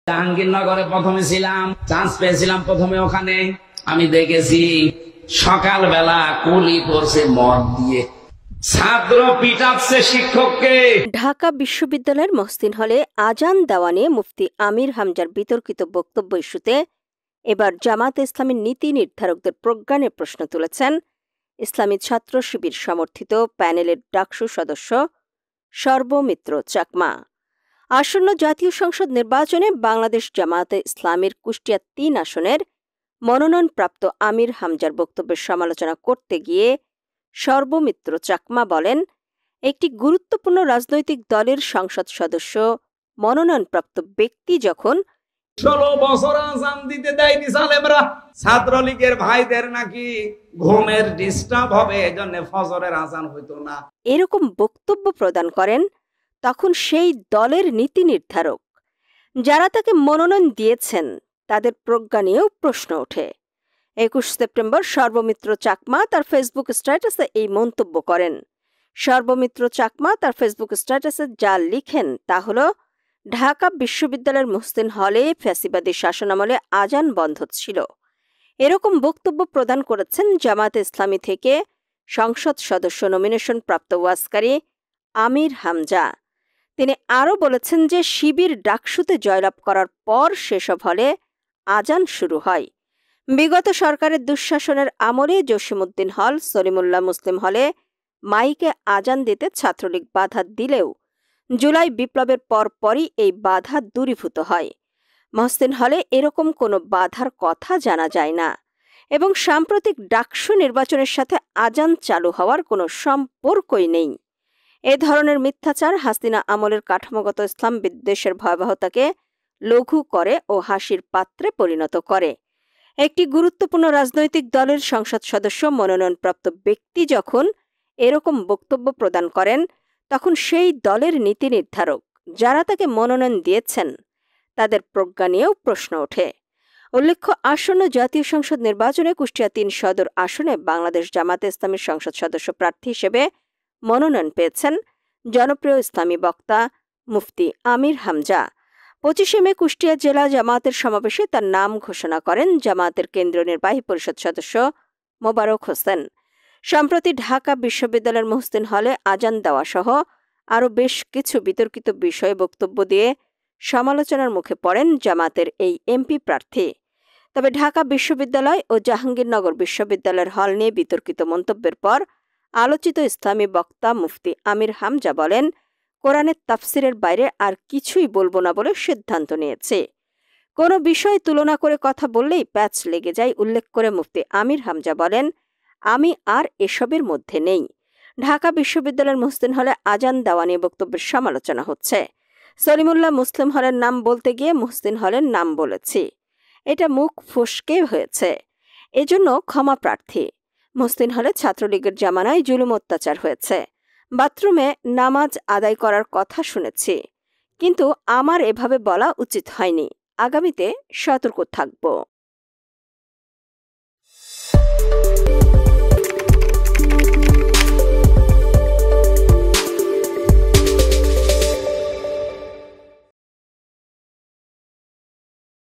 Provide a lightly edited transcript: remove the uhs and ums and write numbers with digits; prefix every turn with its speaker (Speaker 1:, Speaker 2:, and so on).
Speaker 1: জাহাঙ্গীরনগরে প্রথমে ছিলাম, চান্স পেয়েছিলাম প্রথমে ওখানে। আমি দেখেছি সকালবেলা কুলি করছে মদ দিয়ে, ছাত্র পিটাচ্ছে শিক্ষককে।
Speaker 2: ঢাকা বিশ্ববিদ্যালয়ের মহসিন হলে আজান দেওয়া নিয়ে মুফতি আমির হামজার বিতর্কিত বক্তব্য ইস্যুতে এবার জামায়াতে ইসলামীর নীতি নির্ধারকদের প্রজ্ঞানের প্রশ্ন তুলেছেন ইসলামী ছাত্র শিবির সমর্থিত প্যানেলের ডাকসু সদস্য সর্বমিত্র চাকমা। আসন্ন জাতীয় সংসদ নির্বাচনে বাংলাদেশ জামায়াতে ইসলামীর কুষ্টিয়া ৩ আসনের মনোনয়নপ্রাপ্ত আমির হামজার বক্তব্যের সমালোচনা করতে গিয়ে সর্বমিত্র চাকমা বলেন, একটি গুরুত্বপূর্ণ রাজনৈতিক দলের সংসদ সদস্য মনোনয়নপ্রাপ্ত ব্যক্তি যখন
Speaker 1: 16 বছর আজান দিতে দেয়নি সালেমরা, ছাত্রলীগের ভাইদের নাকি ঘুমের ডিস্টার্ব হবে, এজন্য ফজরের আজান হইতো না,
Speaker 2: এরকম বক্তব্য প্রদান করেন, তখন সেই দলের নীতি নির্ধারক যারা তাকে মনোনয়ন দিয়েছেন তাদের প্রজ্ঞা নিয়েও প্রশ্ন ওঠে। 21 সেপ্টেম্বর সর্বমিত্র চাকমা তার ফেসবুক স্ট্যাটাসে এই মন্তব্য করেন। সর্বমিত্র চাকমা তার ফেসবুক স্ট্যাটাসে যা লিখেন তা হল, ঢাকা বিশ্ববিদ্যালয়ের মহসিন হলে ফ্যাসিবাদী শাসনামলে আজান বন্ধ ছিল। এরকম বক্তব্য প্রদান করেছেন জামায়াতে ইসলামী থেকে সংসদ সদস্য নমিনেশন প্রাপ্ত ওয়াজকারী আমির হামজা। তিনি আরও বলেছেন যে শিবির ডাকসুতে জয়লাভ করার পর সেসব হলে আজান শুরু হয়। বিগত সরকারের দুঃশাসনের আমলে জসিমউদ্দিন হল, সলিমুল্লাহ মুসলিম হলে মাইকে আজান দিতে ছাত্রলীগ বাধা দিলেও জুলাই বিপ্লবের পরপরই এই বাধা দূরীভূত হয়। মহসিন হলে এরকম কোনো বাধার কথা জানা যায় না এবং সাম্প্রতিক ডাকসু নির্বাচনের সাথে আজান চালু হওয়ার কোনো সম্পর্কই নেই। এ ধরনের মিথ্যাচার হাসিনা আমলের কাঠামোগত ইসলাম বিদ্বেষের ভয়াবহতাকে লঘু করে ও হাসির পাত্রে পরিণত করে। একটি গুরুত্বপূর্ণ রাজনৈতিক দলের সংসদ সদস্য মনোনয়নপ্রাপ্ত ব্যক্তি যখন এরকম বক্তব্য প্রদান করেন, তখন সেই দলের নীতি নির্ধারক যারা তাকে মনোনয়ন দিয়েছেন তাদের প্রজ্ঞা নিয়েও প্রশ্ন ওঠে। উল্লেখ্য, আসন্ন জাতীয় সংসদ নির্বাচনে কুষ্টিয়া ৩ সদর আসনে বাংলাদেশ জামায়াতে ইসলামীর সংসদ সদস্য প্রার্থী হিসেবে মনোনয়ন পেয়েছেন জনপ্রিয় ইসলামী বক্তা মুফতি আমির হামজা। 25 মে কুষ্টিয়া জেলা জামায়াতের সমাবেশে তার নাম ঘোষণা করেন জামায়াতের কেন্দ্রীয় নির্বাহী পরিষদ সদস্য মোবারক হোসেন। সম্প্রতি ঢাকা বিশ্ববিদ্যালয়ের মহসিন হলে আজান দেওয়া সহ আরও বেশ কিছু বিতর্কিত বিষয়ে বক্তব্য দিয়ে সমালোচনার মুখে পড়েন জামায়াতের এই এমপি প্রার্থী। তবে ঢাকা বিশ্ববিদ্যালয় ও জাহাঙ্গীরনগর বিশ্ববিদ্যালয়ের হল নিয়ে বিতর্কিত মন্তব্যের পর আলোচিত ইসলামী বক্তা মুফতি আমির হামজা বলেন, কোরআনের তাফসিরের বাইরে আর কিছুই বলবো না বলে সিদ্ধান্ত নিয়েছে। কোনো বিষয় তুলনা করে কথা বললেই প্যাচ লেগে যায় উল্লেখ করে মুফতি আমির হামজা বলেন, আমি আর এসবের মধ্যে নেই। ঢাকা বিশ্ববিদ্যালয়ের মহসিন হলে আজান দেওয়া নিয়ে বক্তব্যের সমালোচনা হচ্ছে। সলিমুল্লাহ মুসলিম হলের নাম বলতে গিয়ে মহসিন হলের নাম বলেছি, এটা মুখ ফসকে হয়েছে, এজন্য ক্ষমা প্রার্থী। মহসিন হলে ছাত্রলীগের জামানায় জুলুম অত্যাচার হয়েছে, বাথরুমে নামাজ আদায় করার কথা শুনেছি, কিন্তু আমার এভাবে বলা উচিত হয়নি। আগামীতে সতর্ক থাকব।